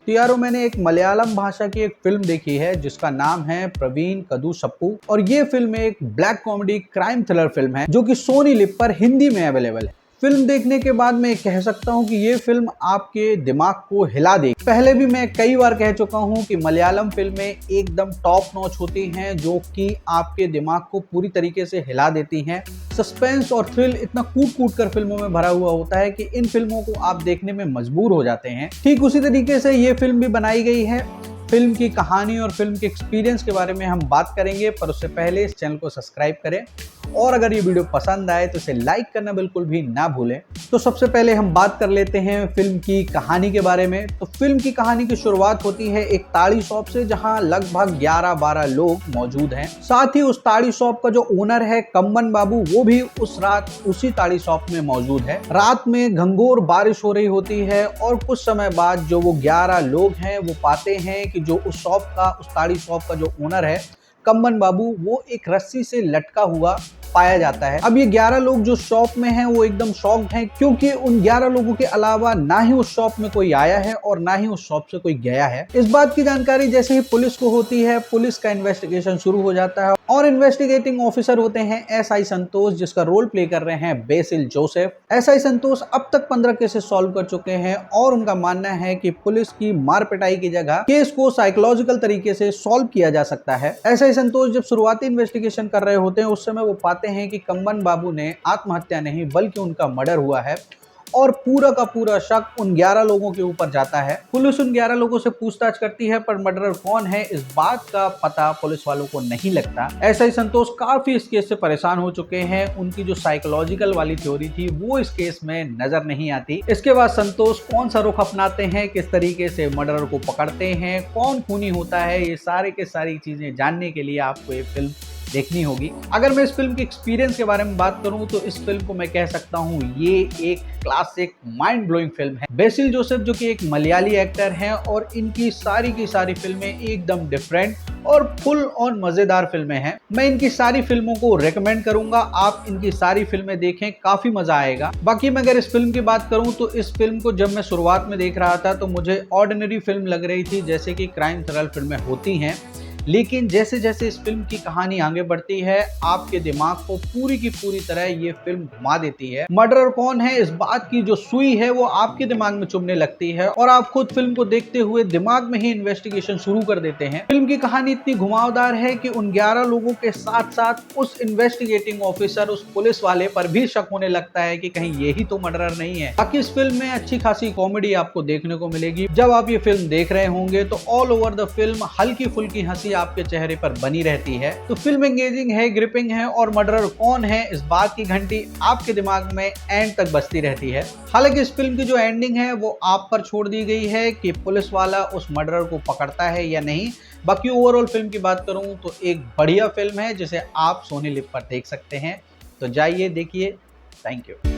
तो यारो मैंने एक मलयालम भाषा की एक फिल्म देखी है जिसका नाम है प्रवीण कदू सप्पू, और ये फिल्म एक black comedy crime thriller film है जो कि सोनी लिव पर हिंदी में अवेलेबल है। फिल्म देखने के बाद मैं कह सकता हूं कि ये फिल्म आपके दिमाग को हिला देगी। पहले भी मैं कई बार कह चुका हूं कि मलयालम फिल्में एकदम टॉप नॉच होती हैं जो कि आपके दिमाग को पूरी तरीके से हिला देती हैं। सस्पेंस और थ्रिल इतना कूट कूट कर फिल्मों में भरा हुआ होता है कि इन फिल्मों को आप देखने में मजबूर हो जाते हैं। ठीक उसी तरीके से ये फिल्म भी बनाई गई है। फिल्म की कहानी और फिल्म के एक्सपीरियंस के बारे में हम बात करेंगे, पर उससे पहले इस चैनल को सब्सक्राइब करें और अगर ये वीडियो पसंद आए तो इसे लाइक करना बिल्कुल भी ना भूलें। तो सबसे पहले हम बात कर लेते हैं फिल्म की कहानी के बारे में। तो फिल्म की कहानी की शुरुआत होती है एक ताड़ी शॉप से जहां लगभग 11-12 लोग मौजूद हैं। साथ ही उस ताड़ी शॉप का जो ओनर है कम्मन बाबू, वो भी उस रात उसी ताड़ी शॉप में मौजूद है। रात में घंघोर बारिश हो रही होती है और कुछ समय बाद जो वो 11 लोग हैं वो पाते हैं कि जो उस ताड़ी शॉप का जो ओनर है कम्मन बाबू, वो एक रस्सी से लटका हुआ पाया जाता है। अब ये 11 लोग जो शॉप में हैं वो एकदम शॉक्ड हैं, क्योंकि उन 11 लोगों के अलावा ना ही उस शॉप में कोई आया है और ना ही उस शॉप से कोई गया है। इस बात की जानकारी जैसे ही पुलिस को होती है, पुलिस का इन्वेस्टिगेशन शुरू हो जाता है और इन्वेस्टिगेटिंग ऑफिसर होते हैं एसआई संतोष, जिसका रोल प्ले कर रहे हैं बेसिल जोसेफ। एसआई संतोष अब तक 15 केसेस सॉल्व कर चुके हैं और उनका मानना है कि पुलिस की मार पिटाई की जगह केस को साइकोलॉजिकल तरीके से सॉल्व किया जा सकता है। एसआई संतोष जब शुरुआती इन्वेस्टिगेशन कर रहे होते हैं उस समय वो पाते हैं कि कम्मन बाबू ने आत्महत्या नहीं बल्कि उनका मर्डर हुआ है और पूरा का पूरा शक उन 11 लोगों के ऊपर जाता है। पुलिस उन 11 लोगों से पूछताछ करती है, पर मर्डरर कौन है इस बात का पता पुलिस वालों को नहीं लगता। ऐसा ही संतोष काफी इस केस से परेशान हो चुके हैं। उनकी जो साइकोलॉजिकल वाली थ्योरी थी वो इस केस में नजर नहीं आती। इसके बाद संतोष कौन सा रुख अपनाते हैं, किस तरीके से मर्डरर को पकड़ते हैं, कौन खूनी होता है, ये सारे के सारी चीजें जानने के लिए आपको ये फिल्म देखनी होगी। अगर मैं इस फिल्म के एक्सपीरियंस के बारे में बात करूं तो इस फिल्म को मैं कह सकता हूं ये एक क्लासिक माइंड ब्लोइंग फिल्म है। बेसिल जोसेफ जो कि एक मलयाली एक्टर हैं और इनकी सारी की सारी फिल्में एकदम डिफरेंट और फुल ऑन मजेदार फिल्में हैं। मैं इनकी सारी फिल्मों को रेकमेंड करूंगा, आप इनकी सारी फिल्में देखें, काफी मजा आएगा। बाकी मैं अगर इस फिल्म की बात करूं तो इस फिल्म को जब मैं शुरुआत में देख रहा था तो मुझे ऑर्डिनरी फिल्म लग रही थी, जैसे कि क्राइम थ्रिलर फिल्में होती हैं। लेकिन जैसे जैसे इस फिल्म की कहानी आगे बढ़ती है आपके दिमाग को पूरी की पूरी तरह ये फिल्म घुमा देती है। मर्डरर कौन है इस बात की जो सुई है वो आपके दिमाग में चुभने लगती है और आप खुद फिल्म को देखते हुए दिमाग में ही इन्वेस्टिगेशन शुरू कर देते हैं। फिल्म की कहानी इतनी घुमावदार है कि उन 11 लोगों के साथ साथ उस इन्वेस्टिगेटिंग ऑफिसर, उस पुलिस वाले पर भी शक होने लगता है कि कहीं यही तो मर्डरर नहीं है। बाकी इस फिल्म में अच्छी खासी कॉमेडी आपको देखने को मिलेगी। जब आप ये फिल्म देख रहे होंगे तो ऑल ओवर द फिल्म हल्की फुल्की हंसी आपके चेहरे पर बनी रहती है। तो फिल्म एंगेजिंग है, ग्रिपिंग है और मर्डरर कौन है इस बात की घंटी आपके दिमाग में एंड तक बजती रहती है। हालांकि इस फिल्म की जो एंडिंग है वो आप पर छोड़ दी गई है कि पुलिस वाला उस मर्डरर को पकड़ता है या नहीं। बाकी ओवरऑल फिल्म की बात करूं तो एक बढ़िया फिल्म है जिसे आप सोनी लिव पर देख सकते हैं। तो जाइए देखिए। Thank you.